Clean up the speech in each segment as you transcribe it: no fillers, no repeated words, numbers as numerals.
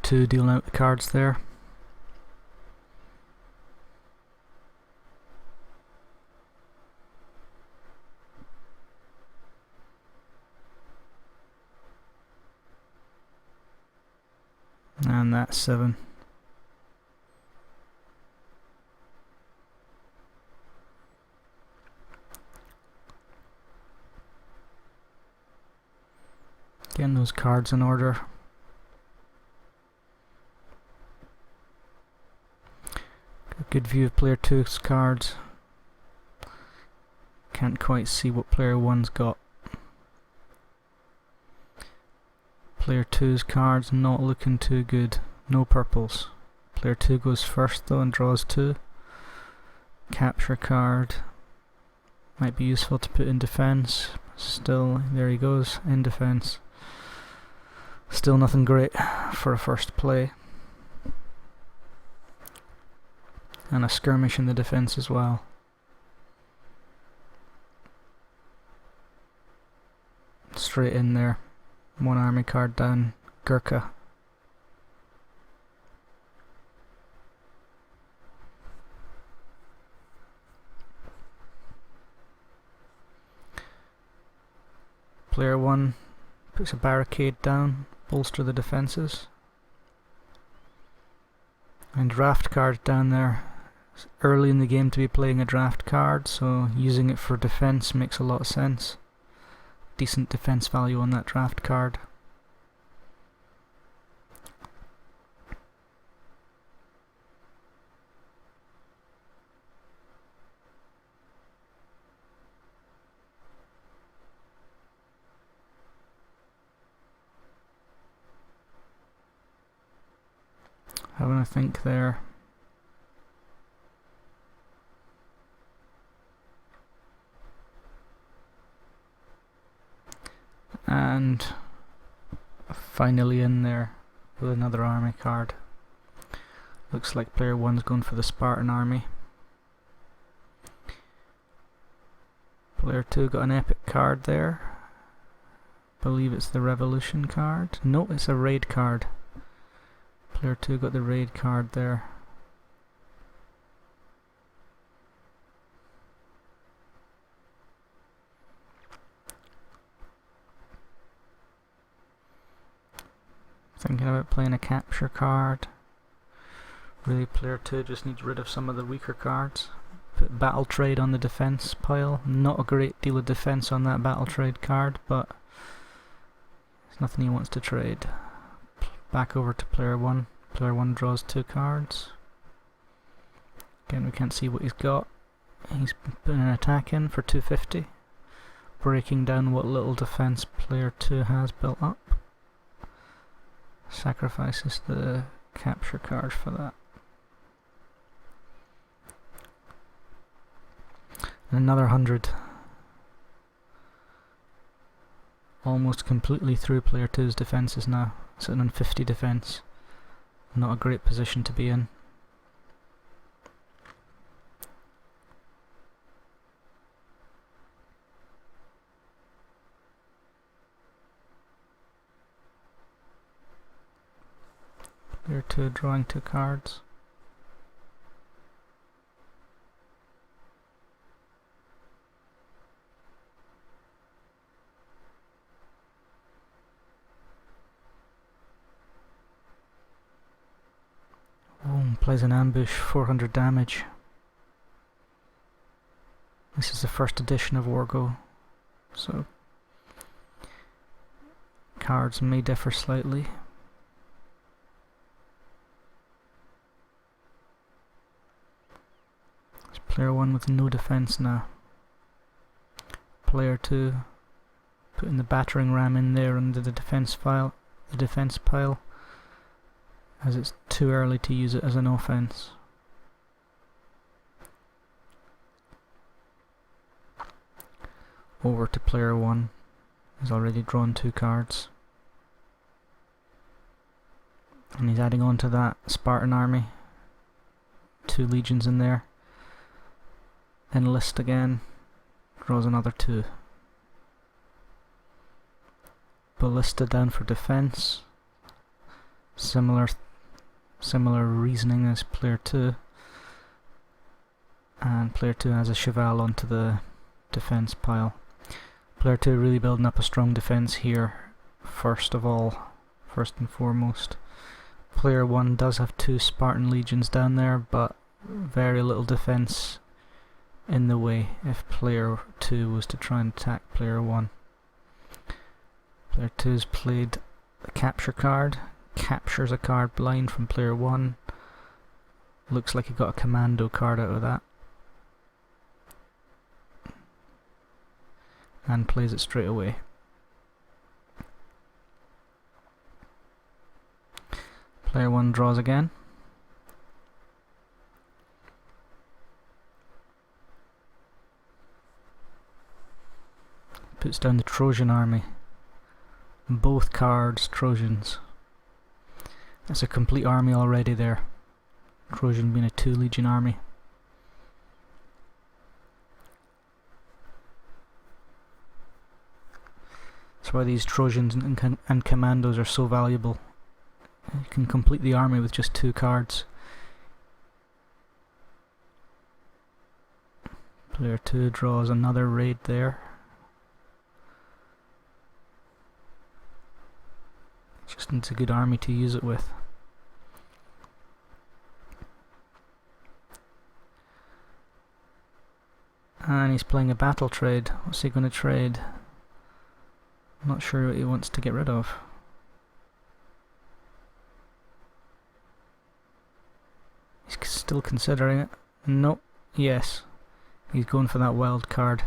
2 dealing out the cards there. And that's 7. Getting those cards in order. Got a good view of player 2's cards. Can't quite see what player 1's got. Player 2's cards not looking too good. No purples. Player 2 goes first though and draws 2. Capture card. Might be useful to put in defense. Still, there he goes, in defense. Still nothing great for a first play. And a skirmish in the defense as well. Straight in there. 1 army card down. Gurkha. Player 1 puts a barricade down, bolster the defences. And draft card down there. It's early in the game to be playing a draft card, so using it for defence makes a lot of sense. Decent defense value on that draft card. Having a think there. And finally in there with another army card. Looks like player 1's going for the Spartan army. Player 2 got an epic card there. Believe it's the revolution card. No, it's a raid card. Player 2 got the raid card there. Thinking about playing a capture card. Really, player 2 just needs rid of some of the weaker cards. Put battle trade on the defense pile. Not a great deal of defense on that battle trade card, but there's nothing he wants to trade. Back over to player 1. Player 1 draws 2 cards. Again, we can't see what he's got. He's putting an attack in for 250. Breaking down what little defense player 2 has built up. Sacrifices the capture card for that. And another 100. Almost completely through player 2's defences now. Sitting on 50 defence. Not a great position to be in. Player 2 drawing 2 cards. Plays an ambush, 400 damage. This is the first edition of Wargo, so cards may differ slightly. It's player 1 with no defense now. Player 2 putting the battering ram in there under the defense pile, as it's too early to use it as an offense. Over to player 1. He's already drawn 2 cards. And he's adding on to that Spartan army. 2 legions in there. Enlist again. Draws another 2. Ballista down for defense. Similar reasoning as player 2. And player 2 has a cheval onto the defense pile. Player 2 really building up a strong defense here, first and foremost. Player 1 does have 2 Spartan legions down there, but very little defense in the way if player 2 was to try and attack player 1. Player 2's played the capture card, captures a card blind from player 1. Looks like he got a commando card out of that. And plays it straight away. Player 1 draws again. Puts down the Trojan army. Both cards Trojans. That's a complete army already there. Trojan being a 2 legion army. That's why these Trojans and commandos are so valuable. You can complete the army with just 2 cards. Player 2 draws another raid there. Just needs a good army to use it with. And he's playing a battle trade. What's he going to trade? Not sure what he wants to get rid of. He's still considering it. Nope. Yes. He's going for that wild card.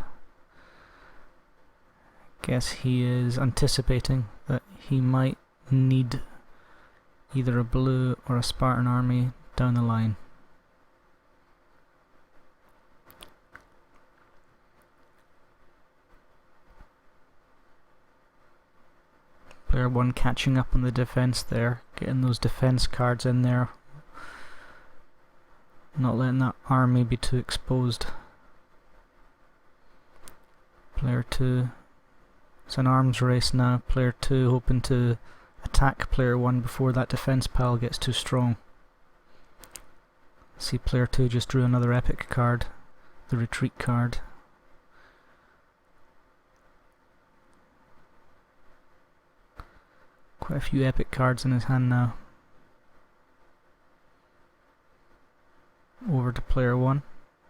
Guess he is anticipating that he might need either a blue or a Spartan army down the line. Player 1 catching up on the defense there, getting those defense cards in there, not letting that army be too exposed. Player 2, it's an arms race now. Player 2 hoping to attack player 1 before that defense pile gets too strong. See, player 2 just drew another epic card, the retreat card. Quite a few epic cards in his hand now. Over to player 1,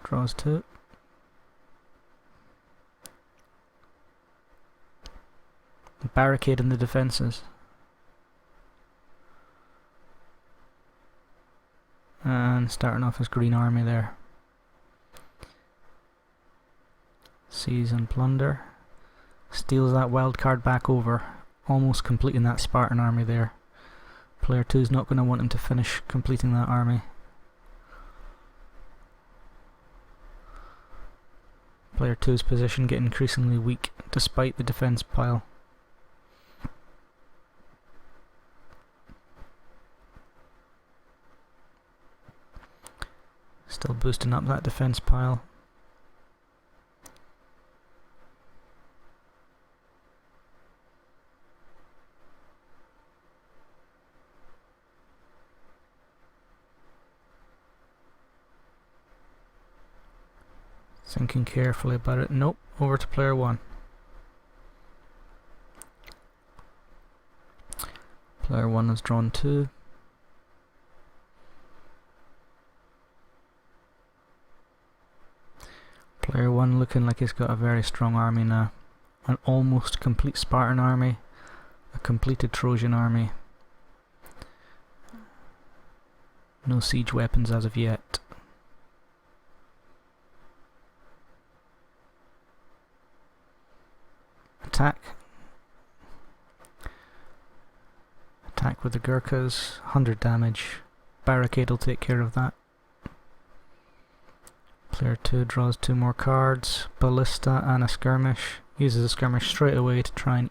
draws 2. Barricade in the defences. And starting off his green army there. Seize and plunder. Steals that wild card back over, almost completing that Spartan army there. Player 2 is not going to want him to finish completing that army. Player 2's position getting increasingly weak despite the defense pile. Still boosting up that defense pile. Thinking carefully about it. Nope, over to player 1. Player 1 has drawn 2. Player 1 looking like he's got a very strong army now. An almost complete Spartan army, a completed Trojan army. No siege weapons as of yet. Attack. Attack with the Gurkhas, 100 damage. Barricade will take care of that. Player 2 draws 2 more cards, Ballista and a Skirmish. Uses a Skirmish straight away to try and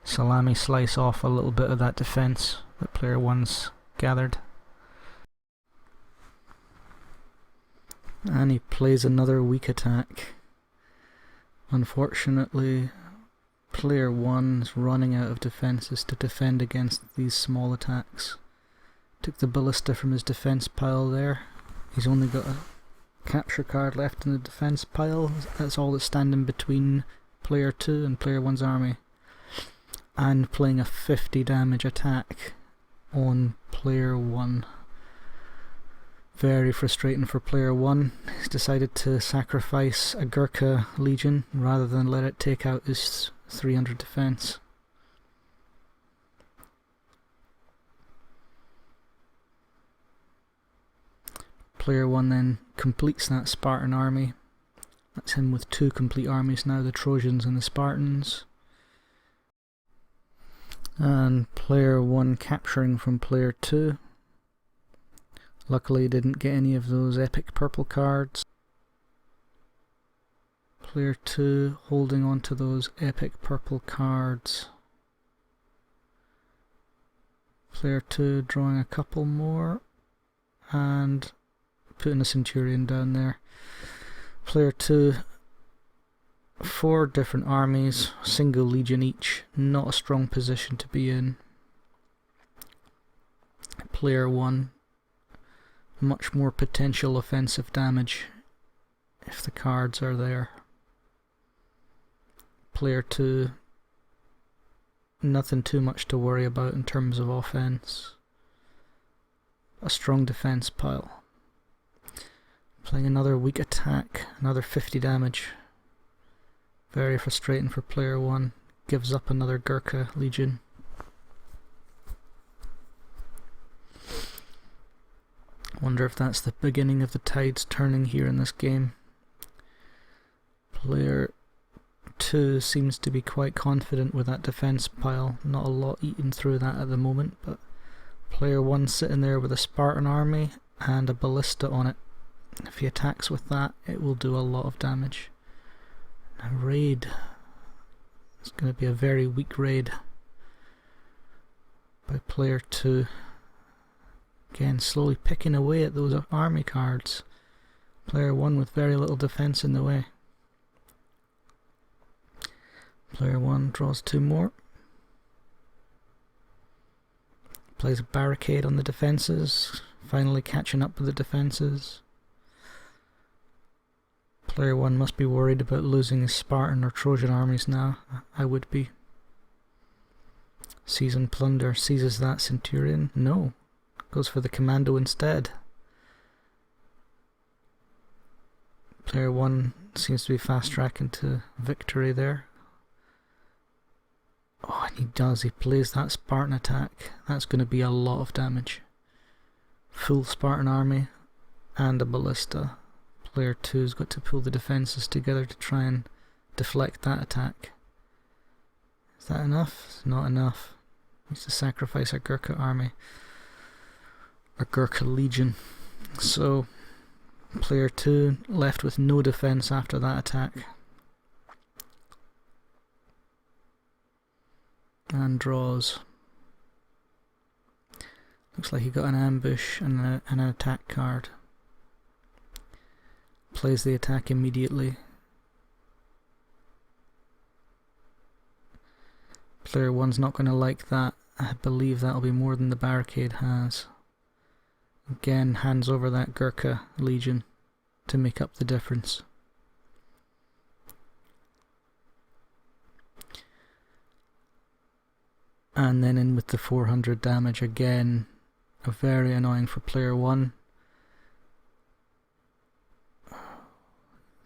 salami slice off a little bit of that defense that player 1's gathered. And he plays another weak attack. Unfortunately, player 1 is running out of defences to defend against these small attacks. Took the ballista from his defence pile there. He's only got a capture card left in the defence pile. That's all that's standing between player 2 and player 1's army. And playing a 50 damage attack on player 1. Very frustrating for player 1. He's decided to sacrifice a Gurkha Legion rather than let it take out his 300 defense. Player 1 then completes that Spartan army. That's him with 2 complete armies now, the Trojans and the Spartans. And player 1 capturing from player 2. Luckily didn't get any of those epic purple cards. Player 2 holding on to those epic purple cards. Player 2 drawing a couple more and putting a Centurion down there. Player 2, 4 different armies, single legion each, not a strong position to be in. Player 1, much more potential offensive damage if the cards are there. Player 2, nothing too much to worry about in terms of offense. A strong defense pile. Playing another weak attack, another 50 damage. Very frustrating for player 1. Gives up another Gurkha Legion. Wonder if that's the beginning of the tides turning here in this game. Player 2 seems to be quite confident with that defense pile. Not a lot eaten through that at the moment, but player 1 sitting there with a Spartan army and a ballista on it. If he attacks with that, it will do a lot of damage. A raid. It's going to be a very weak raid by player 2. Again, slowly picking away at those army cards. Player 1 with very little defense in the way. Player 1 draws 2 more. Plays a barricade on the defences, finally catching up with the defences. Player 1 must be worried about losing his Spartan or Trojan armies now. I would be. Season Plunder seizes that Centurion. No. Goes for the Commando instead. Player 1 seems to be fast tracking to victory there. Oh, and he does. He plays that Spartan attack. That's going to be a lot of damage. Full Spartan army and a ballista. Player 2's got to pull the defences together to try and deflect that attack. Is that enough? It's not enough. Needs to sacrifice a Gurkha army. Or Gurkha Legion. So, player 2 left with no defence after that attack. And draws. Looks like he got an ambush and an attack card. Plays the attack immediately. Player 1's not going to like that. I believe that'll be more than the barricade has. Again, hands over that Gurkha Legion to make up the difference. And then in with the 400 damage again. Very annoying for player 1.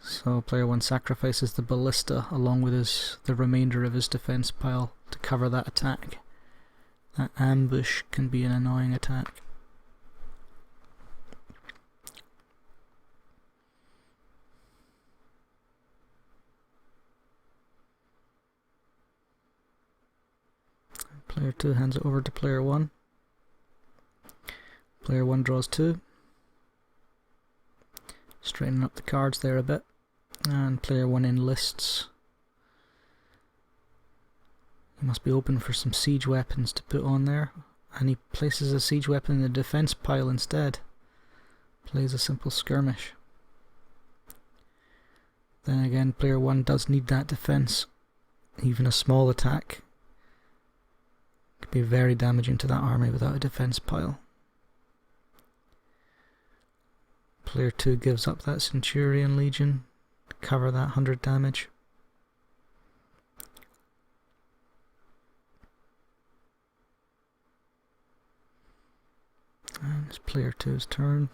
So player 1 sacrifices the ballista along with the remainder of his defense pile to cover that attack. That ambush can be an annoying attack. Player 2 hands it over to player 1. Player 1 draws 2. Straightening up the cards there a bit. And player 1 enlists. He must be open for some siege weapons to put on there. And he places a siege weapon in the defense pile instead. Plays a simple skirmish. Then again, player 1 does need that defense. Even a small attack could be very damaging to that army without a defense pile. Player 2 gives up that Centurion Legion to cover that 100 damage. And it's player 2's turn.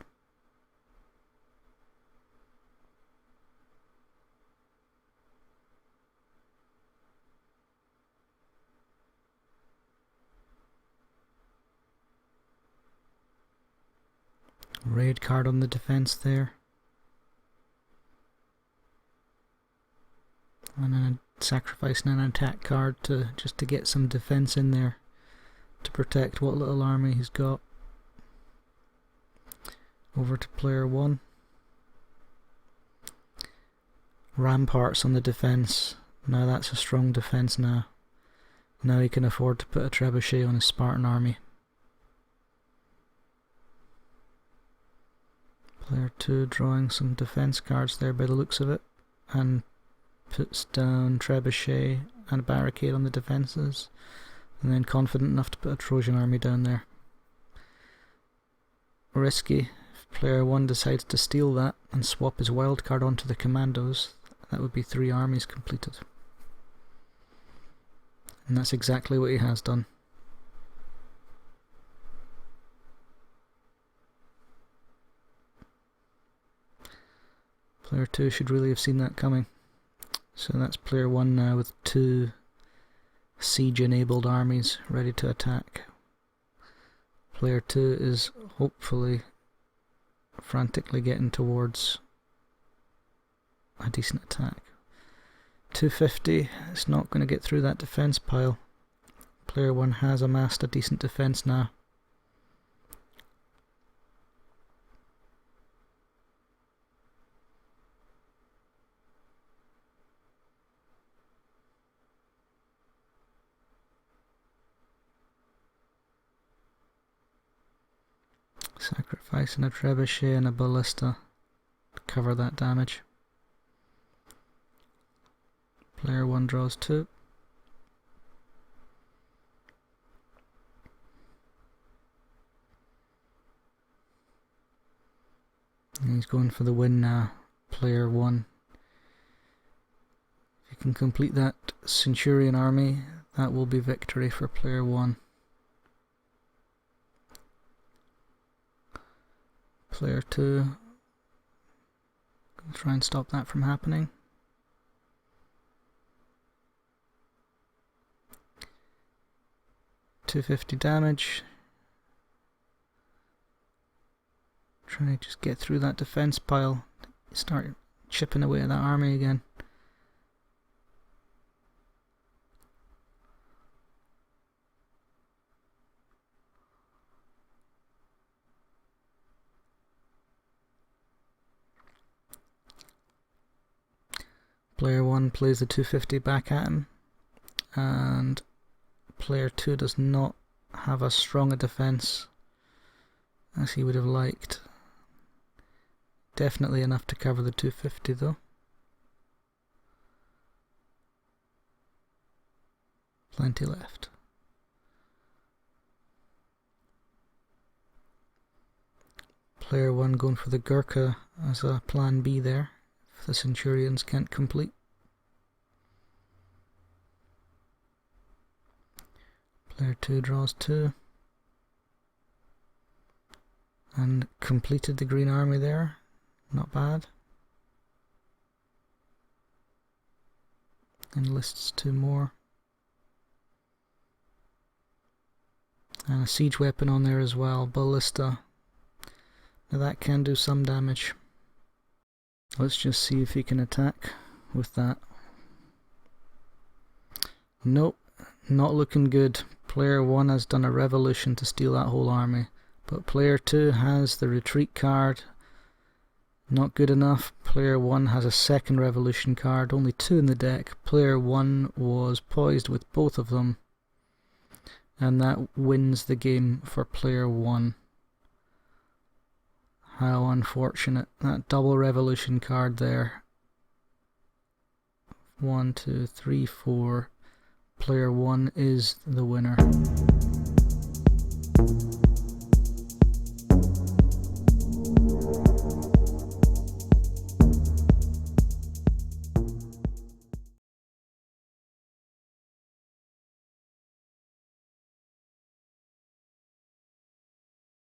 Raid card on the defense there. And then sacrificing an attack card just to get some defense in there to protect what little army he's got. Over to player 1. Ramparts on the defense. Now that's a strong defense now. Now he can afford to put a trebuchet on his Spartan army. Player 2 drawing some defense cards there by the looks of it, and puts down trebuchet and a barricade on the defences, and then confident enough to put a Trojan army down there. Risky. If player 1 decides to steal that and swap his wild card onto the commandos, that would be 3 armies completed. And that's exactly what he has done. Player 2 should really have seen that coming. So that's player 1 now with 2 siege enabled armies ready to attack. Player 2 is hopefully frantically getting towards a decent attack. 250, it's not going to get through that defense pile. Player 1 has amassed a decent defense now. Sacrificing a trebuchet and a ballista to cover that damage. Player 1 draws 2. And he's going for the win now, player 1. If you can complete that Centurion army, that will be victory for player 1. Player 2, gonna try and stop that from happening. $250 damage. Trying to just get through that defense pile, start chipping away at that army again. Player 1 plays the 250 back at him, and player 2 does not have as strong a defense as he would have liked. Definitely enough to cover the 250 though. Plenty left. Player 1 going for the Gurkha as a plan B there, if the Centurions can't complete. Player 2 draws 2. And completed the green army there. Not bad. And lists 2 more. And a siege weapon on there as well, ballista. Now that can do some damage. Let's just see if he can attack with that. Nope, not looking good. Player 1 has done a revolution to steal that whole army. But player 2 has the retreat card. Not good enough. Player 1 has a second revolution card, only 2 in the deck. Player 1 was poised with both of them, and that wins the game for player 1. How unfortunate. That double revolution card there 1, 2, 3, 4. Player 1 is the winner.